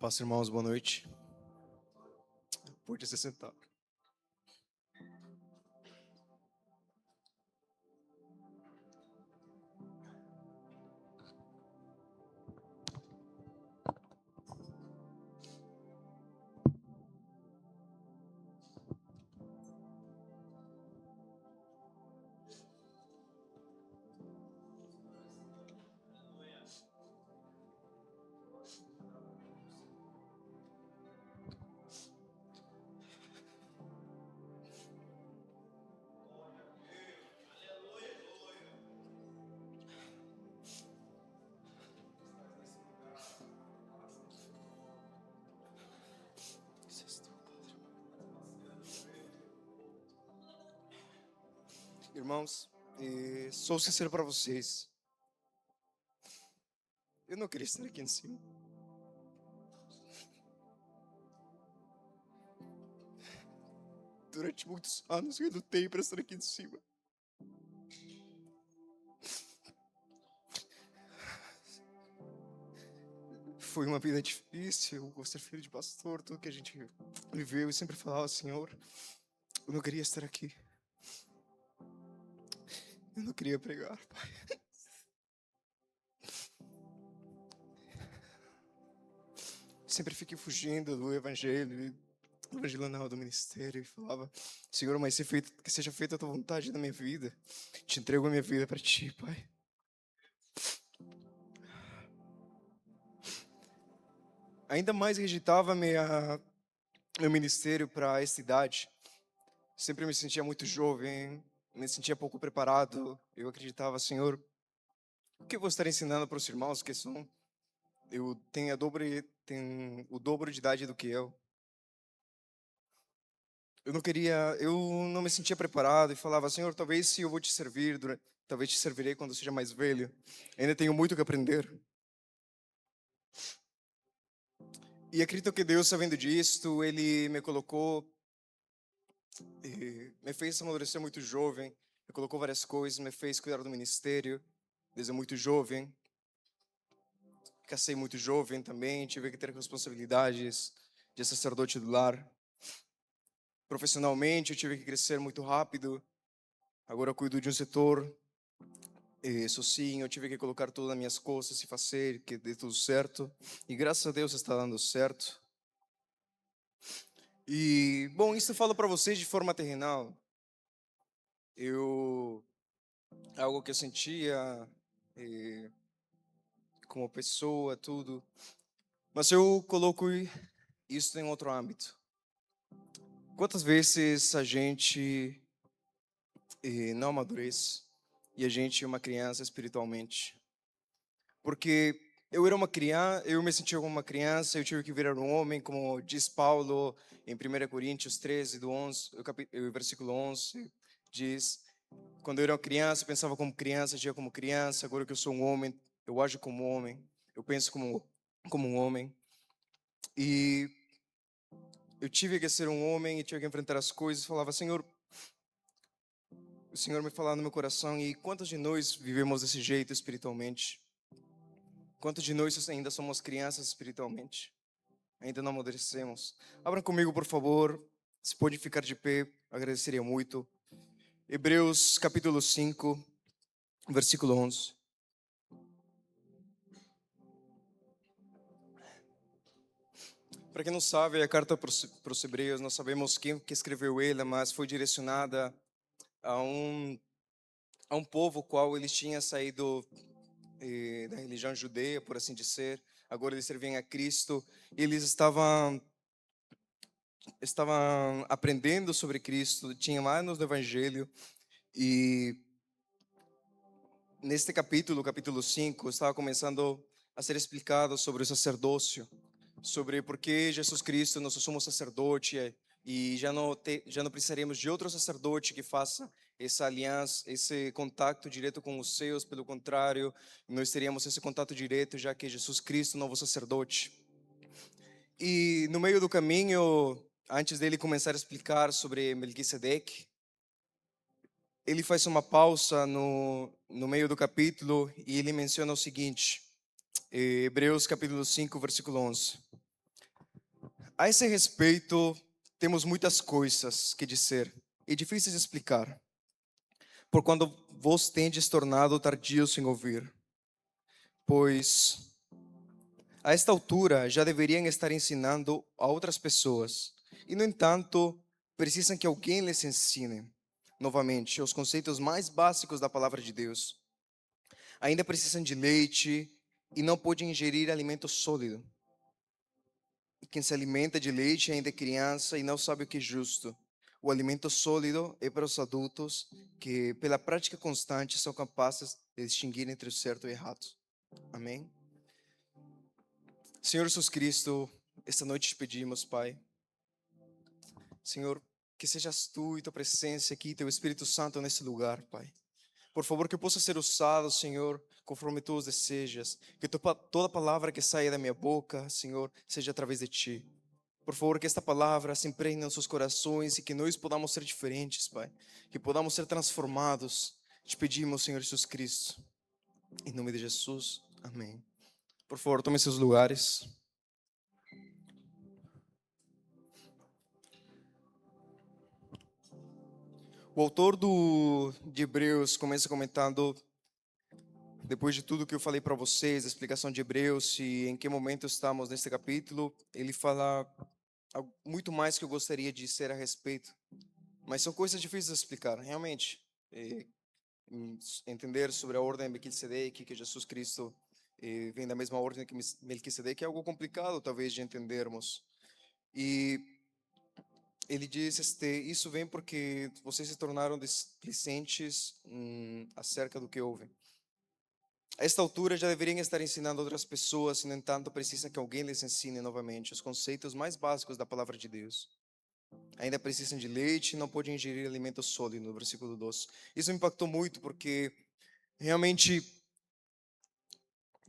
Paz, irmãos, boa noite. Pode se sentar. Irmãos, sou sincero para vocês. Eu não queria estar aqui em cima. Durante muitos anos eu lutei para estar aqui em cima. Foi uma vida difícil, eu ser filho de pastor, tudo que a gente viveu. E sempre falava, Senhor, eu não queria estar aqui. Eu não queria pregar, Pai. Sempre fiquei fugindo do evangelho não, do ministério, e falava, Senhor, mas que seja feita a tua vontade na minha vida. Te entrego a minha vida para ti, Pai. Ainda mais rejeitava meu ministério para essa idade. Sempre me sentia muito jovem, me sentia pouco preparado. Eu acreditava, Senhor, o que eu vou estar ensinando para os irmãos que são? Eu tenho o dobro de idade do que eu. Eu não me sentia preparado e falava, Senhor, talvez se eu vou te servir, talvez te servirei quando eu seja mais velho. Ainda tenho muito que aprender. E acredito que Deus, sabendo disto, Ele me colocou, me fez amadurecer muito jovem, me colocou várias coisas, me fez cuidar do ministério desde muito jovem. Casei muito jovem também, tive que ter responsabilidades de sacerdote do lar. Profissionalmente, eu tive que crescer muito rápido. Agora eu cuido de um setor sozinho, eu tive que colocar tudo nas minhas costas e fazer que dê tudo certo. E graças a Deus está dando certo. E, bom, isso eu falo para vocês de forma terrenal. Algo que eu sentia como pessoa, tudo. Mas eu coloco isso em outro âmbito. Quantas vezes a gente não amadurece e a gente é uma criança espiritualmente? Porque eu era uma criança, eu me sentia como uma criança, eu tive que virar um homem, como diz Paulo em 1 Coríntios 13, do 11, o versículo 11, diz: quando eu era uma criança, eu pensava como criança, agia como criança, agora que eu sou um homem, eu ajo como homem, eu penso como um homem. E eu tive que ser um homem e tive que enfrentar as coisas, falava, Senhor, o Senhor me falava no meu coração, e quantos de nós vivemos desse jeito espiritualmente? Quantos de nós ainda somos crianças espiritualmente? Ainda não amadurecemos? Abram comigo, por favor. Se pode ficar de pé, agradeceria muito. Hebreus capítulo 5, versículo 11. Para quem não sabe, a carta para os Hebreus, nós sabemos quem que escreveu ela, mas foi direcionada a um povo qual eles tinham saído da religião judeia, por assim dizer. Agora eles serviam a Cristo. Eles estavam aprendendo sobre Cristo, tinham anos do Evangelho. E neste capítulo 5, estava começando a ser explicado sobre o sacerdócio, sobre por que Jesus Cristo, nosso sumo sacerdote, e já não precisaremos de outro sacerdote que faça essa aliança, esse contato direto com os céus. Pelo contrário, nós teríamos esse contato direto, já que Jesus Cristo, novo sacerdote. E no meio do caminho, antes dele começar a explicar sobre Melquisedeque, ele faz uma pausa no meio do capítulo e ele menciona o seguinte, Hebreus capítulo 5, versículo 11. A esse respeito, temos muitas coisas que dizer e difíceis de explicar, por quando vos tendes tornado tardios em ouvir, pois a esta altura já deveriam estar ensinando a outras pessoas, e no entanto, precisam que alguém lhes ensine novamente os conceitos mais básicos da palavra de Deus. Ainda precisam de leite e não podem ingerir alimento sólido. Quem se alimenta de leite ainda é criança e não sabe o que é justo. O alimento sólido é para os adultos que, pela prática constante, são capazes de distinguir entre o certo e o errado. Amém? Senhor Jesus Cristo, esta noite te pedimos, Pai. Senhor, que sejas tu e tua presença aqui, teu Espírito Santo nesse lugar, Pai. Por favor, que eu possa ser usado, Senhor, conforme tu os desejas. Que toda palavra que saia da minha boca, Senhor, seja através de ti. Por favor, que esta palavra se impregne em nossos corações e que nós podamos ser diferentes, Pai. Que podamos ser transformados. Te pedimos, Senhor Jesus Cristo. Em nome de Jesus. Amém. Por favor, tomem seus lugares. O autor de Hebreus começa comentando, depois de tudo que eu falei para vocês, a explicação de Hebreus e em que momento estamos nesse capítulo, ele fala muito mais que eu gostaria de dizer a respeito, mas são coisas difíceis de explicar, realmente. Entender sobre a ordem de Melquisedeque, que Jesus Cristo vem da mesma ordem que Melquisedeque, é algo complicado talvez de entendermos. E ele diz, isso vem porque vocês se tornaram displicentes acerca do que houve. A esta altura já deveriam estar ensinando outras pessoas, e no entanto precisa que alguém lhes ensine novamente os conceitos mais básicos da palavra de Deus. Ainda precisam de leite e não podem ingerir alimento sólido, no versículo 12. Isso me impactou muito porque realmente,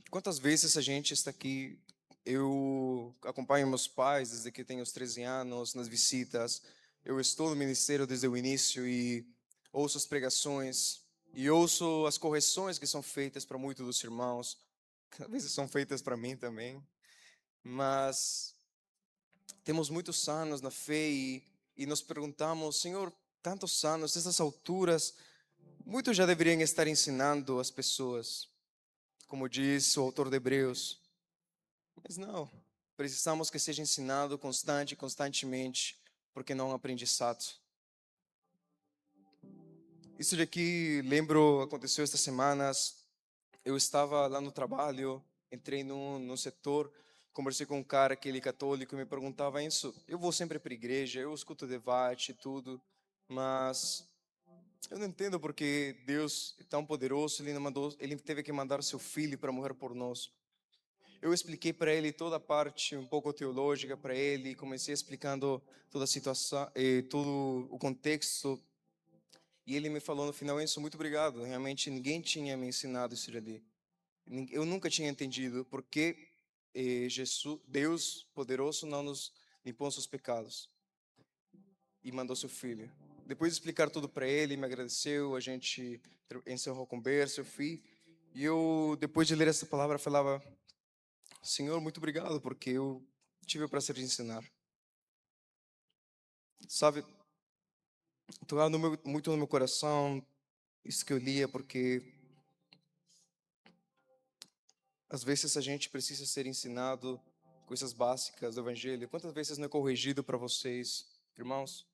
quantas vezes a gente está aqui, eu acompanho meus pais desde que tenho os 13 anos, nas visitas, eu estou no ministério desde o início e ouço as pregações, e ouço as correções que são feitas para muitos dos irmãos, que às vezes são feitas para mim também, mas temos muitos anos na fé e nos perguntamos, Senhor, tantos anos, nessas alturas, muitos já deveriam estar ensinando as pessoas, como diz o autor de Hebreus. Mas não, precisamos que seja ensinado constantemente, porque não é um aprendizado. Isso daqui, lembro, aconteceu estas semanas. Eu estava lá no trabalho, entrei no setor, conversei com um cara que ele é católico e me perguntava isso. Eu vou sempre para a igreja, eu escuto debate e tudo, mas eu não entendo porque Deus é tão poderoso, ele teve que mandar seu filho para morrer por nós. Eu expliquei para ele toda a parte um pouco teológica para ele, comecei explicando toda a situação, todo o contexto, e ele me falou no final, Enzo, muito obrigado, realmente ninguém tinha me ensinado isso ali. Eu nunca tinha entendido por que Jesus, Deus poderoso não nos limpou os pecados e mandou seu filho. Depois de explicar tudo para ele, me agradeceu, a gente encerrou a conversa, eu fui, e eu, depois de ler essa palavra, falava, Senhor, muito obrigado, porque eu tive o prazer de ensinar. Sabe, tocava muito no meu coração isso que eu lia, porque às vezes a gente precisa ser ensinado coisas básicas do Evangelho. Quantas vezes não é corrigido para vocês? Irmãos,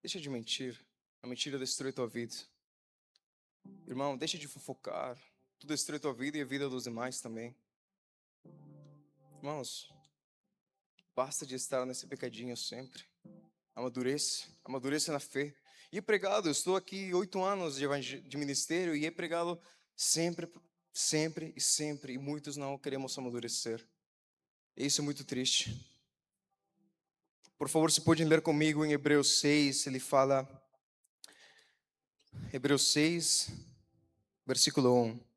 deixa de mentir. A mentira destrói tua vida. Irmão, deixa de fofocar. Tu destrói tua vida e a vida dos demais também. Irmãos, basta de estar nesse pecadinho sempre. Amadureça na fé. E é pregado, eu estou aqui 8 anos de ministério e é pregado sempre, sempre e sempre. E muitos não queremos amadurecer. E isso é muito triste. Por favor, se podem ler comigo em Hebreus 6, ele fala, Hebreus 6, versículo 1.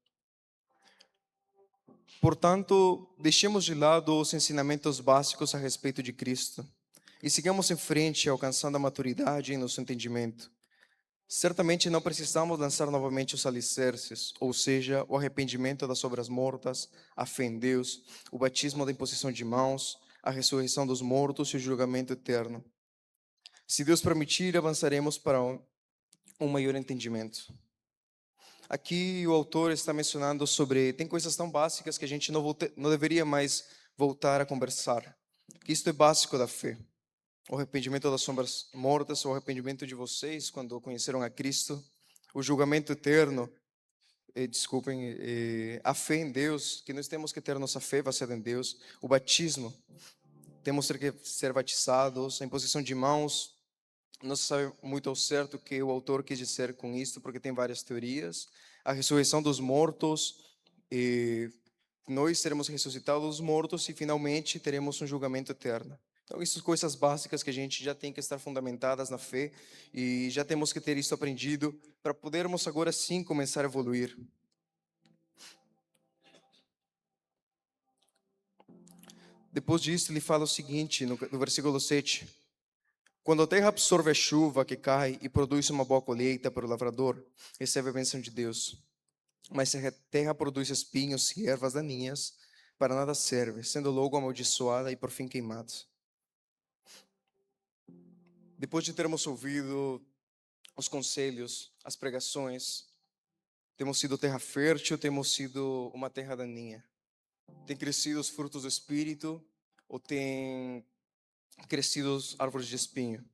Portanto, deixemos de lado os ensinamentos básicos a respeito de Cristo e sigamos em frente, alcançando a maturidade em nosso entendimento. Certamente não precisamos lançar novamente os alicerces, ou seja, o arrependimento das obras mortas, a fé em Deus, o batismo da imposição de mãos, a ressurreição dos mortos e o julgamento eterno. Se Deus permitir, avançaremos para um maior entendimento. Aqui o autor está mencionando sobre, tem coisas tão básicas que a gente não deveria mais voltar a conversar. Que isto é básico da fé. O arrependimento das sombras mortas, o arrependimento de vocês quando conheceram a Cristo, o julgamento eterno, a fé em Deus, que nós temos que ter nossa fé baseada em Deus, o batismo, temos que ser batizados, a imposição de mãos. Não se sabe muito ao certo o que o autor quis dizer com isto, porque tem várias teorias. A ressurreição dos mortos, nós seremos ressuscitados dos mortos e finalmente teremos um julgamento eterno. Então, essas coisas básicas que a gente já tem que estar fundamentadas na fé e já temos que ter isso aprendido para podermos agora sim começar a evoluir. Depois disso, ele fala o seguinte, no versículo 7. Quando a terra absorve a chuva que cai e produz uma boa colheita para o lavrador, recebe a bênção de Deus. Mas se a terra produz espinhos e ervas daninhas, para nada serve, sendo logo amaldiçoada e por fim queimada. Depois de termos ouvido os conselhos, as pregações, temos sido terra fértil, temos sido uma terra daninha. Tem crescido os frutos do Espírito ou tem crescido as árvores de espinho?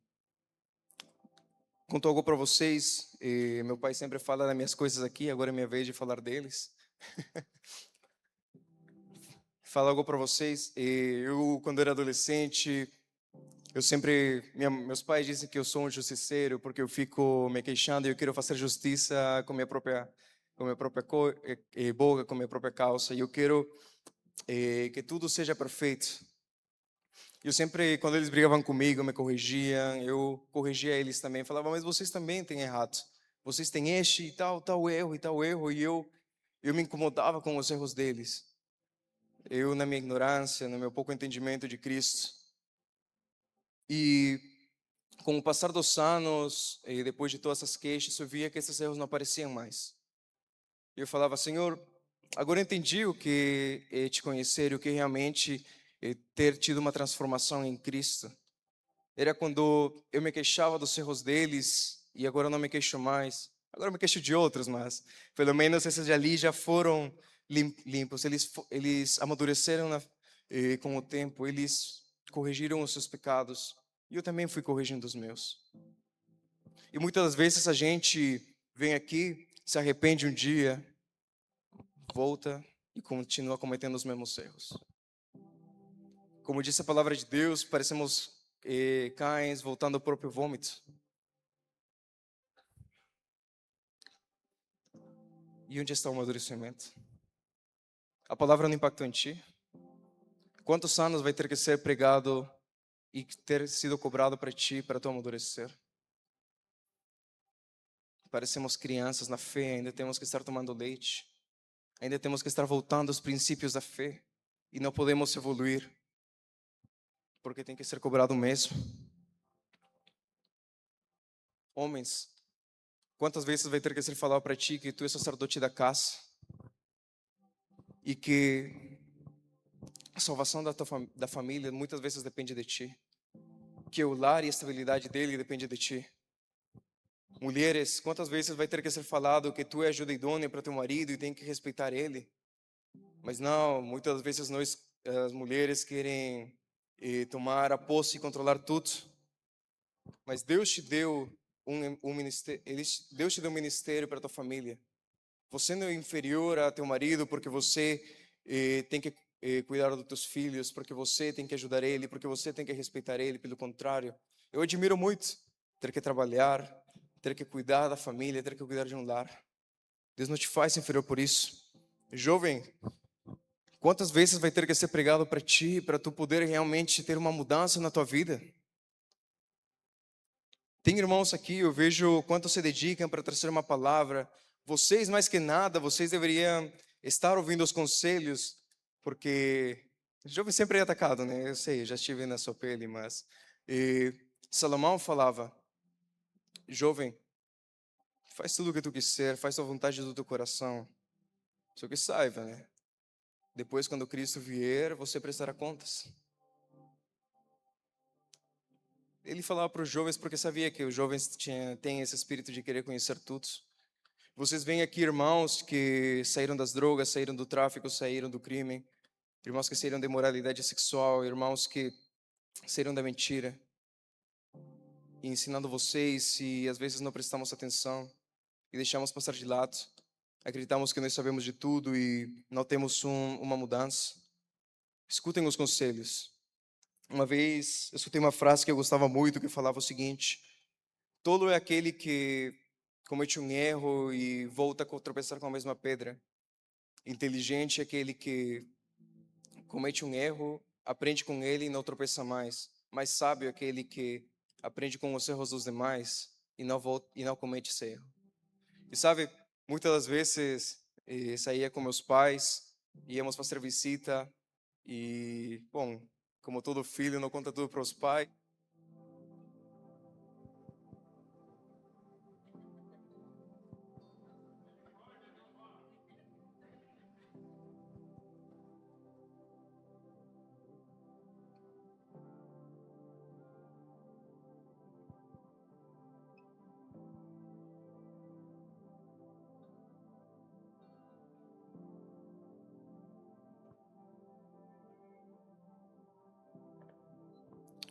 Conto algo para vocês, meu pai sempre fala das minhas coisas aqui, agora é minha vez de falar deles. Falo algo para vocês, eu quando era adolescente, meus pais dizem que eu sou um justiceiro porque eu fico me queixando e eu quero fazer justiça com minha própria boca, com minha própria calça, e eu quero que tudo seja perfeito. Eu sempre, quando eles brigavam comigo, me corrigiam, eu corrigia eles também, falava, mas vocês também têm errado, vocês têm este e tal erro, e eu me incomodava com os erros deles. Eu, na minha ignorância, no meu pouco entendimento de Cristo. E com o passar dos anos, e depois de todas essas queixas, eu via que esses erros não apareciam mais. Eu falava, Senhor, agora eu entendi o que é te conhecer, o que realmente é ter tido uma transformação em Cristo. Era quando eu me queixava dos erros deles e agora eu não me queixo mais. Agora eu me queixo de outros, mas pelo menos esses ali já foram limpos. Eles amadureceram com o tempo, eles corrigiram os seus pecados. E eu também fui corrigindo os meus. E muitas vezes a gente vem aqui, se arrepende um dia, volta e continua cometendo os mesmos erros. Como disse a palavra de Deus, parecemos cães voltando ao próprio vômito. E onde está o amadurecimento? A palavra não impactou em ti? Quantos anos vai ter que ser pregado e ter sido cobrado para ti, para tu amadurecer? Parecemos crianças na fé, ainda temos que estar tomando leite. Ainda temos que estar voltando aos princípios da fé. E não podemos evoluir, porque tem que ser cobrado mesmo. Homens, quantas vezes vai ter que ser falado para ti que tu és sacerdote da casa? E que a salvação da família muitas vezes depende de ti. Que o lar e a estabilidade dele depende de ti. Mulheres, quantas vezes vai ter que ser falado que tu és ajuda idônea para teu marido e tem que respeitar ele? Mas não, muitas vezes as mulheres querem tomar a posse e controlar tudo. Mas Deus te deu um ministério, Deus te deu um ministério para tua família. Você não é inferior a teu marido porque você tem que cuidar dos teus filhos, porque você tem que ajudar ele, porque você tem que respeitar ele. Pelo contrário, eu admiro muito ter que trabalhar, ter que cuidar da família, ter que cuidar de um lar. Deus não te faz inferior por isso. Jovem, quantas vezes vai ter que ser pregado para ti, para tu poder realmente ter uma mudança na tua vida? Tem irmãos aqui, eu vejo quanto se dedicam para trazer uma palavra. Vocês, mais que nada, vocês deveriam estar ouvindo os conselhos, porque jovem sempre é atacado, né? Eu sei, eu já estive na sua pele, mas Salomão falava, jovem, faz tudo o que tu quiser, faz a vontade do teu coração. Só que saiba, né? Depois, quando Cristo vier, você prestará contas. ele falava para os jovens porque sabia que os jovens têm esse espírito de querer conhecer tudo. Vocês veem aqui irmãos que saíram das drogas, saíram do tráfico, saíram do crime, irmãos que saíram da imoralidade sexual, irmãos que saíram da mentira, e ensinando vocês, e às vezes não prestamos atenção e deixamos passar de lado. Acreditamos que nós sabemos de tudo e não temos uma mudança. Escutem os conselhos. Uma vez eu escutei uma frase que eu gostava muito, que falava o seguinte: tolo é aquele que comete um erro e volta a tropeçar com a mesma pedra. Inteligente é aquele que comete um erro, aprende com ele e não tropeça mais. Mas sábio é aquele que aprende com os erros dos demais e não volta, e não comete esse erro. E sabe, muitas das vezes saía com meus pais, íamos fazer visita e, bom, como todo filho, não conta tudo para os pais.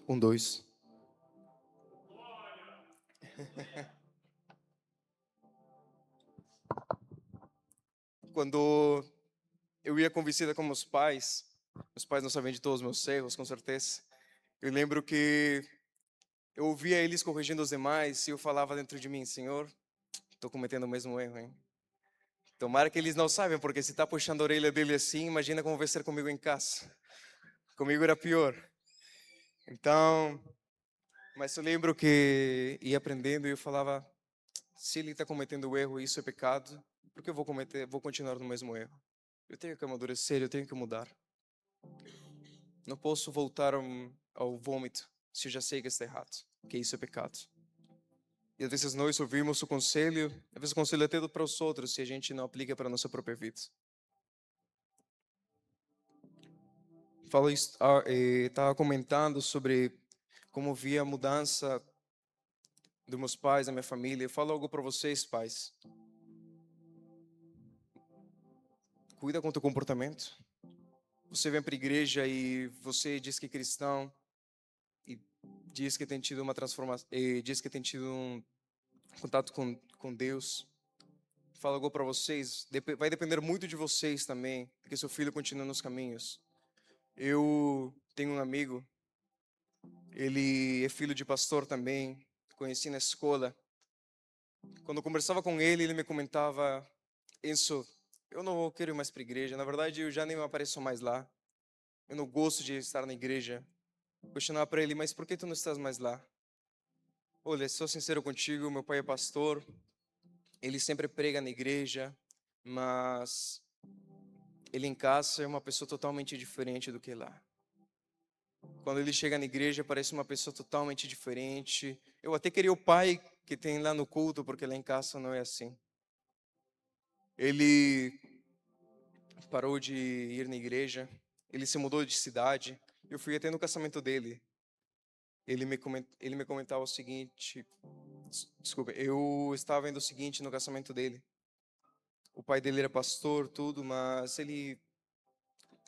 Um, dois. Quando eu ia com visita com meus pais não sabiam de todos os meus erros, com certeza. Eu lembro que eu ouvia eles corrigindo os demais e eu falava dentro de mim: Senhor, estou cometendo o mesmo erro, hein? Tomara que eles não saibam, porque se está puxando a orelha dele assim, imagina como vai ser comigo em casa. Comigo era pior. Então, mas eu lembro que ia aprendendo e eu falava: se ele está cometendo o erro e isso é pecado, por que eu vou continuar no mesmo erro? Eu tenho que amadurecer, eu tenho que mudar. Não posso voltar ao vômito se eu já sei que está errado, que isso é pecado. E às vezes nós ouvimos o conselho, às vezes o conselho é até para os outros, se a gente não aplica para a nossa própria vida. Estava comentando sobre como via a mudança dos meus pais, da minha família. Eu falo algo para vocês, pais. Cuida com o teu comportamento. Você vem para a igreja e você diz que é cristão e diz que tem tido uma transformação, e diz que tem tido um contato com Deus. Falo algo para vocês, vai depender muito de vocês também, que seu filho continue nos caminhos. Eu tenho um amigo, ele é filho de pastor também, conheci na escola. Quando eu conversava com ele, ele me comentava: Enzo, eu não quero ir mais para a igreja, na verdade eu já nem me apareço mais lá. Eu não gosto de estar na igreja. Questionava para ele: mas por que tu não estás mais lá? Olha, sou sincero contigo, meu pai é pastor, ele sempre prega na igreja, mas ele em casa é uma pessoa totalmente diferente do que lá. Quando ele chega na igreja, parece uma pessoa totalmente diferente. Eu até queria o pai que tem lá no culto, porque lá em casa não é assim. Ele parou de ir na igreja, ele se mudou de cidade. Eu fui até no casamento dele. Ele me comentava o seguinte, desculpa, eu estava vendo o seguinte no casamento dele. O pai dele era pastor, tudo, mas ele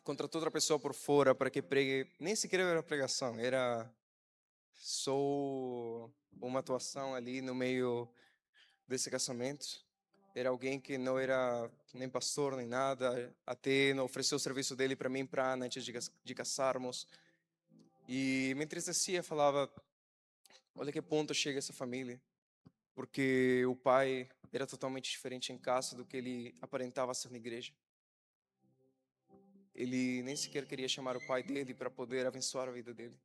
contratou outra pessoa por fora para que pregue. Nem sequer era pregação, era só uma atuação ali no meio desse casamento. Era alguém que não era nem pastor nem nada, até não ofereceu o serviço dele para mim para antes de casarmos. E me entristecia, falava: olha que ponto chega essa família, porque o pai era totalmente diferente em casa do que ele aparentava ser na igreja. Ele nem sequer queria chamar o pai dele para poder abençoar a vida dele.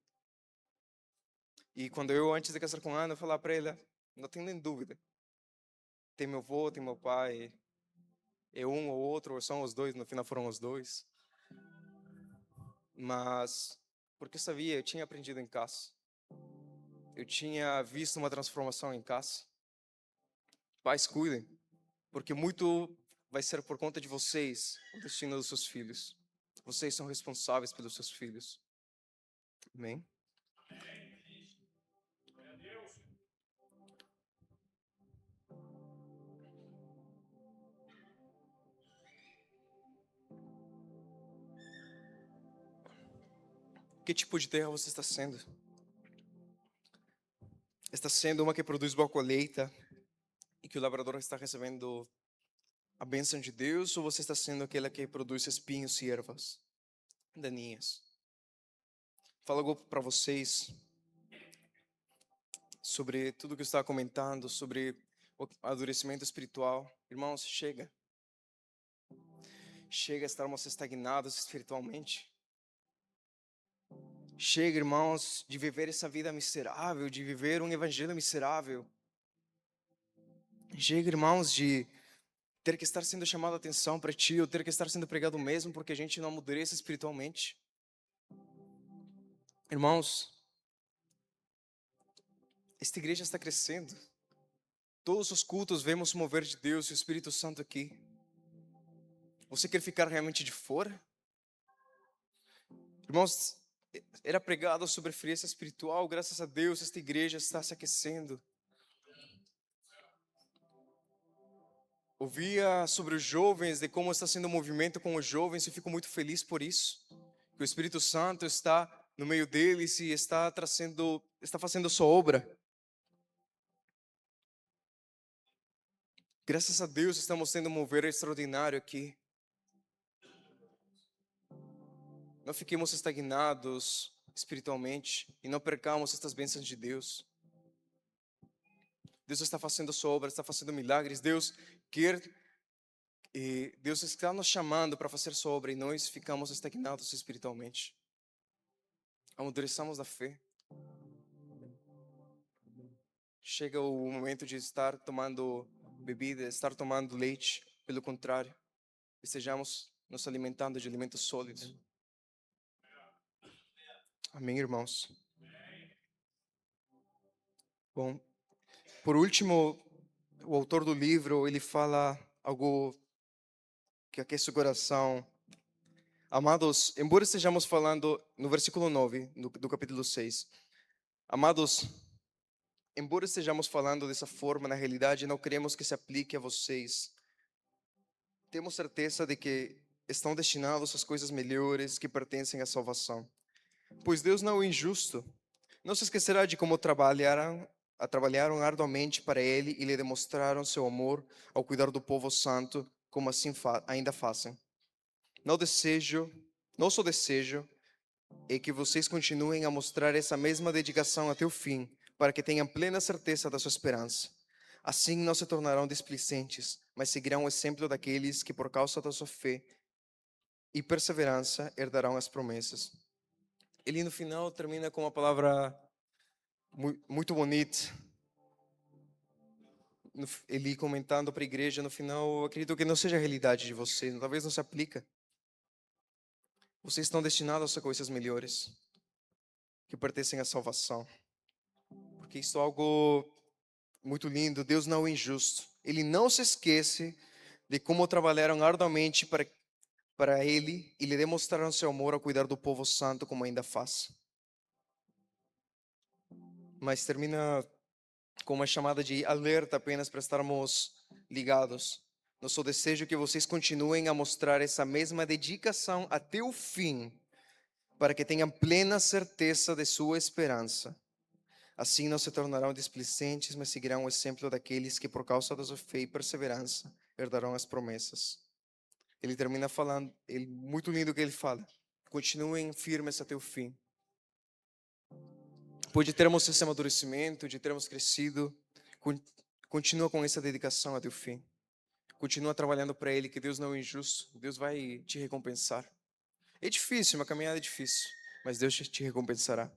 E quando eu, antes de casar com a Ana, eu falava para ele: não tenho nem dúvida. Tem meu avô, tem meu pai, é um ou outro, ou são os dois, no final foram os dois. Mas, porque eu sabia, eu tinha aprendido em casa. Eu tinha visto uma transformação em casa. Pais, cuidem, porque muito vai ser por conta de vocês o destino dos seus filhos. Vocês são responsáveis pelos seus filhos. Amém? que tipo de terra você está sendo? Está sendo uma que produz boa colheita e que o lavrador está recebendo a bênção de Deus, ou você está sendo aquela que produz espinhos e ervas daninhas? Falo algo para vocês sobre tudo que eu estava comentando, sobre o amadurecimento espiritual. Irmãos, chega. Chega a estarmos estagnados espiritualmente. Chega, irmãos, de viver essa vida miserável, de viver um evangelho miserável. Chega, irmãos, de ter que estar sendo chamado a atenção para ti, ou ter que estar sendo pregado mesmo, porque a gente não amadurece espiritualmente. Irmãos, esta igreja está crescendo. Todos os cultos vemos o mover de Deus e o Espírito Santo aqui. Você quer ficar realmente de fora? Irmãos, era pregado sobre frieza espiritual. Graças a Deus, esta igreja está se aquecendo. Ouvia sobre os jovens, de como está sendo o movimento com os jovens, e fico muito feliz por isso. Que o Espírito Santo está no meio deles e está fazendo sua obra. Graças a Deus, estamos tendo um mover extraordinário aqui. Não fiquemos estagnados espiritualmente e não percamos estas bênçãos de Deus. Deus está fazendo sua obra, está fazendo milagres. Deus está nos chamando para fazer sua obra e nós ficamos estagnados espiritualmente. Amadureçamos da fé. Chega o momento de estar tomando bebida, estar tomando leite. Pelo contrário, estejamos nos alimentando de alimentos sólidos. Amém, irmãos? Bom, por último, o autor do livro, ele fala algo que aquece o coração. Amados, embora estejamos falando no versículo 9 do capítulo 6, amados, embora estejamos falando dessa forma, na realidade não queremos que se aplique a vocês. Temos certeza de que estão destinados às coisas melhores que pertencem à salvação. Pois Deus não é injusto. Não se esquecerá de como trabalharam arduamente para Ele e lhe demonstraram seu amor ao cuidar do povo santo, como assim ainda fazem. Nosso desejo é que vocês continuem a mostrar essa mesma dedicação até o fim, para que tenham plena certeza da sua esperança. Assim não se tornarão displicentes, mas seguirão o exemplo daqueles que, por causa da sua fé e perseverança, herdarão as promessas. Ele no final termina com uma palavra muito bonita. Ele comentando para a igreja no final, eu acredito que não seja a realidade de vocês, talvez não se aplica. Vocês estão destinados a coisas melhores, que pertencem à salvação. Porque isso é algo muito lindo. Deus não é injusto. Ele não se esquece de como trabalharam arduamente para Ele e lhe demonstraram seu amor ao cuidar do povo santo, como ainda faz. Mas termina com uma chamada de alerta apenas para estarmos ligados. Nosso desejo é que vocês continuem a mostrar essa mesma dedicação até o fim, para que tenham plena certeza de sua esperança. Assim não se tornarão displicentes, mas seguirão o exemplo daqueles que, por causa da sua fé e perseverança, herdarão as promessas. Ele termina falando, muito lindo o que ele fala. Continuem firmes até o fim. Depois de termos esse amadurecimento, de termos crescido, continua com essa dedicação até o fim. Continua trabalhando para Ele, que Deus não é injusto. Deus vai te recompensar. É difícil, uma caminhada é difícil, mas Deus te recompensará.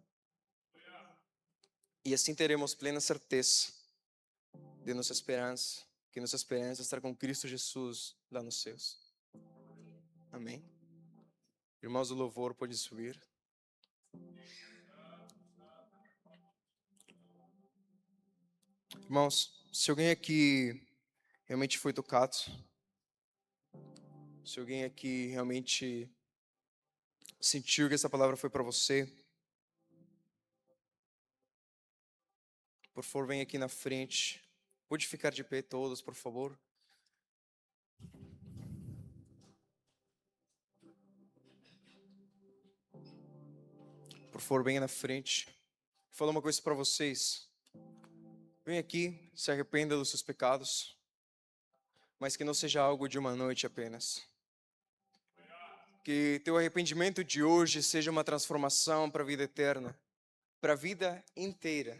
E assim teremos plena certeza de nossa esperança, que nossa esperança está com Cristo Jesus lá nos céus. Amém? Irmãos do louvor, pode subir. Irmãos, se alguém aqui realmente foi tocado, se alguém aqui realmente sentiu que essa palavra foi para você, por favor, vem aqui na frente. Pode ficar de pé todos, por favor. por favor, venha na frente. Vou falar uma coisa para vocês. Vem aqui, se arrependa dos seus pecados, mas que não seja algo de uma noite apenas. Que teu arrependimento de hoje seja uma transformação para a vida eterna, para a vida inteira.